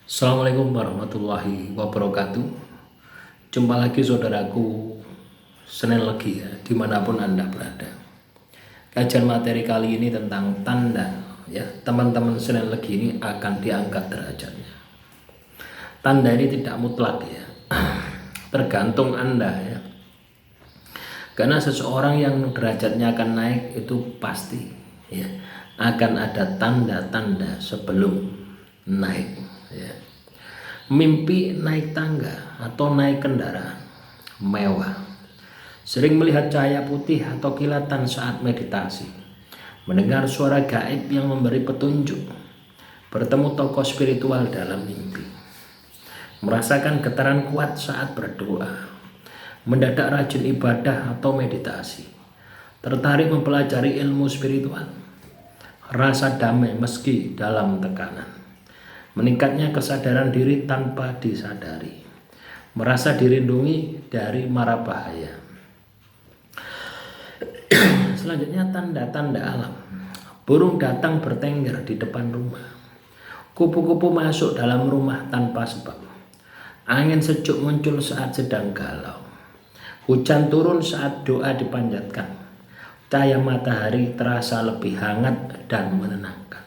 Assalamualaikum warahmatullahi wabarakatuh. Jumpa lagi saudaraku Senin Legi ya, dimanapun Anda berada. Kajian materi kali ini tentang tanda ya. Teman-teman Senin Legi ini akan diangkat derajatnya. Tanda ini tidak mutlak ya. Tergantung Anda ya. Karena seseorang yang derajatnya akan naik itu pasti ya, akan ada tanda-tanda sebelum naik ya. Mimpi naik tangga atau naik kendaraan mewah, sering melihat cahaya putih atau kilatan saat meditasi, mendengar suara gaib yang memberi petunjuk, bertemu tokoh spiritual dalam mimpi, merasakan getaran kuat saat berdoa, mendadak rajin ibadah atau meditasi, tertarik mempelajari ilmu spiritual, rasa damai meski dalam tekanan, meningkatnya kesadaran diri tanpa disadari, merasa dirindungi dari mara bahaya. Selanjutnya tanda-tanda alam. Burung datang bertengger di depan rumah. Kupu-kupu masuk dalam rumah tanpa sebab. Angin sejuk muncul saat sedang galau. Hujan turun saat doa dipanjatkan. Cahaya matahari terasa lebih hangat dan menenangkan.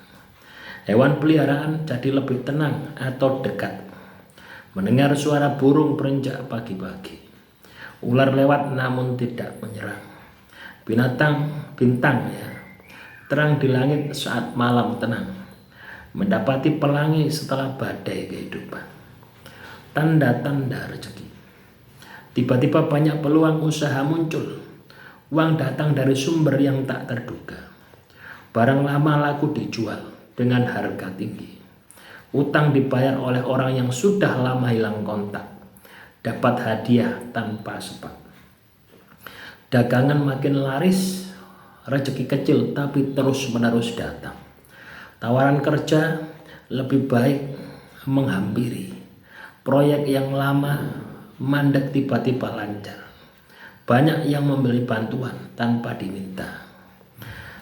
Hewan peliharaan jadi lebih tenang atau dekat. Mendengar suara burung berenjak pagi-pagi. Ular lewat namun tidak menyerang. Bintang ya, terang di langit saat malam tenang. Mendapati pelangi setelah badai kehidupan. Tanda-tanda rezeki. Tiba-tiba banyak peluang usaha muncul. Uang datang dari sumber yang tak terduga. Barang lama laku dijual dengan harga tinggi. Utang dibayar oleh orang yang sudah lama hilang kontak. Dapat hadiah tanpa sebab. Dagangan makin laris, rezeki kecil tapi terus-menerus datang. Tawaran kerja lebih baik menghampiri. Proyek yang lama mandek tiba-tiba lancar. Banyak yang membeli bantuan tanpa diminta.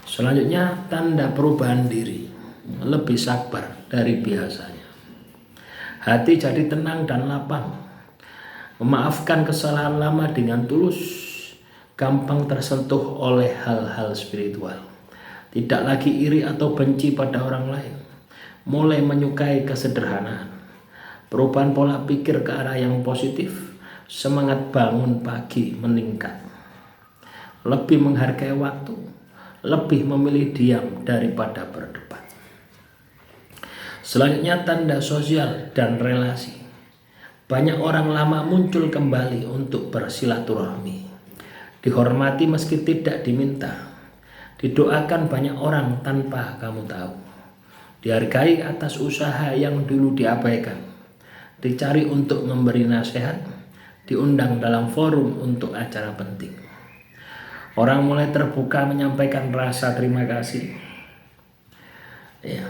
Selanjutnya tanda perubahan diri. Lebih sabar dari biasanya. Hati jadi tenang dan lapang. Memaafkan kesalahan lama dengan tulus. Gampang tersentuh oleh hal-hal spiritual. Tidak lagi iri atau benci pada orang lain. Mulai menyukai kesederhanaan. Perubahan pola pikir ke arah yang positif. Semangat bangun pagi meningkat. Lebih menghargai waktu. Lebih memilih diam daripada berdebat. Selanjutnya tanda sosial dan relasi. Banyak orang lama muncul kembali untuk bersilaturahmi. Dihormati meski tidak diminta. Didoakan banyak orang tanpa kamu tahu. Dihargai atas usaha yang dulu diabaikan. Dicari untuk memberi nasihat. Diundang dalam forum untuk acara penting. Orang mulai terbuka menyampaikan rasa terima kasih. Ya,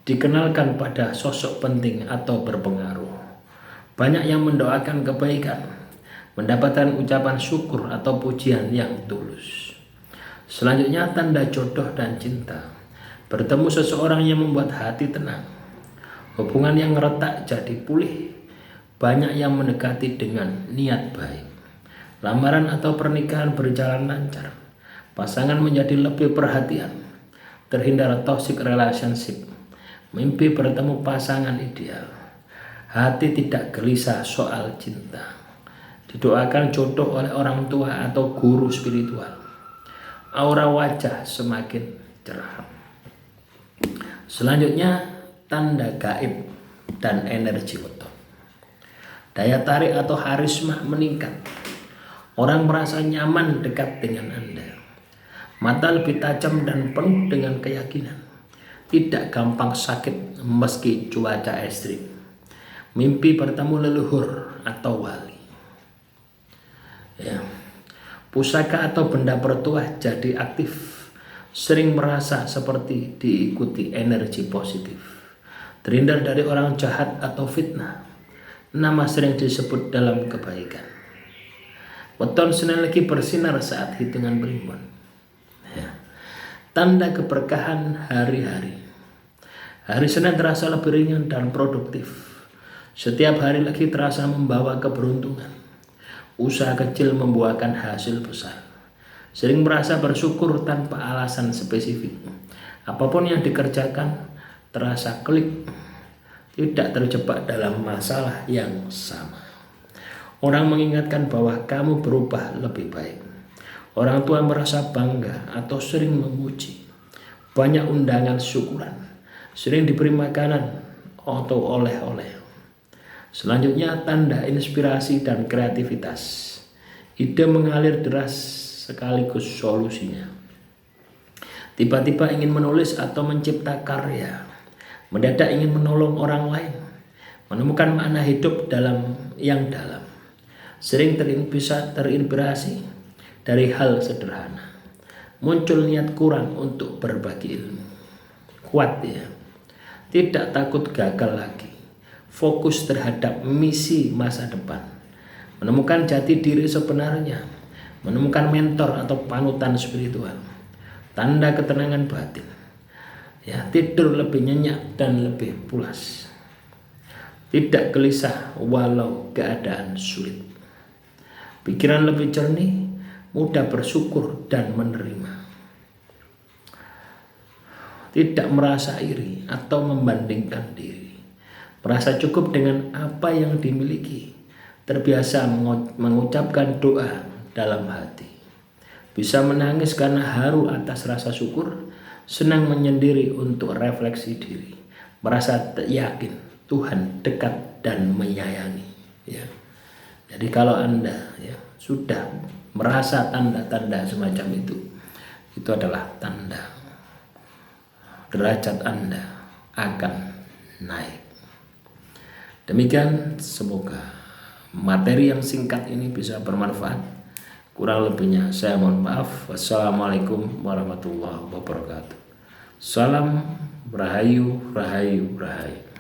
dikenalkan pada sosok penting atau berpengaruh. Banyak yang mendoakan kebaikan, mendapatkan ucapan syukur atau pujian yang tulus. Selanjutnya tanda jodoh dan cinta. Bertemu seseorang yang membuat hati tenang. Hubungan yang retak jadi pulih. Banyak yang mendekati dengan niat baik. Lamaran atau pernikahan berjalan lancar. Pasangan menjadi lebih perhatian. Terhindar toxic relationship. Mimpi bertemu pasangan ideal. Hati tidak gelisah soal cinta. Didoakan jodoh oleh orang tua atau guru spiritual. Aura wajah semakin cerah. Selanjutnya tanda gaib dan energi weton. Daya tarik atau harisma meningkat. Orang merasa nyaman dekat dengan Anda. Mata lebih tajam dan penuh dengan keyakinan. Tidak gampang sakit meski cuaca ekstrim. Mimpi bertemu leluhur atau wali. Ya. Pusaka atau benda bertuah jadi aktif. Sering merasa seperti diikuti energi positif. Terhindar dari orang jahat atau fitnah. Nama sering disebut dalam kebaikan. Weton Senin Legi bersinar saat hitungan berimbun. Ya. Tanda keberkahan hari-hari. Hari Senin terasa lebih ringan dan produktif. Setiap hari lagi terasa membawa keberuntungan. Usaha kecil membuahkan hasil besar. Sering merasa bersyukur tanpa alasan spesifik. Apapun yang dikerjakan terasa klik, tidak terjebak dalam masalah yang sama. Orang mengingatkan bahwa kamu berubah lebih baik. Orang tua merasa bangga atau sering memuji. Banyak undangan syukuran, sering diberi makanan atau oleh-oleh. Selanjutnya tanda inspirasi dan kreativitas. Ide mengalir deras sekaligus solusinya. Tiba-tiba ingin menulis atau mencipta karya. Mendadak ingin menolong orang lain. Menemukan makna hidup yang dalam. Sering bisa terinspirasi dari hal sederhana. Muncul niat kurang untuk berbagi ilmu. Kuat ya. Tidak takut gagal lagi. Fokus terhadap misi masa depan. Menemukan jati diri sebenarnya. Menemukan mentor atau panutan spiritual. Tanda ketenangan batin. Ya, tidur lebih nyenyak dan lebih pulas. Tidak gelisah walau keadaan sulit. Pikiran lebih jernih, mudah bersyukur dan menerima. Tidak merasa iri atau membandingkan diri. Merasa cukup dengan apa yang dimiliki. Terbiasa mengucapkan doa dalam hati. Bisa menangis karena haru atas rasa syukur. Senang menyendiri untuk refleksi diri. Merasa yakin Tuhan dekat dan menyayangi. Ya. Jadi kalau Anda sudah merasa tanda-tanda semacam itu adalah tanda derajat Anda akan naik. Demikian, semoga materi yang singkat ini bisa bermanfaat. Kurang lebihnya saya mohon maaf. Wassalamualaikum warahmatullahi wabarakatuh. Salam Rahayu, Rahayu, Rahayu.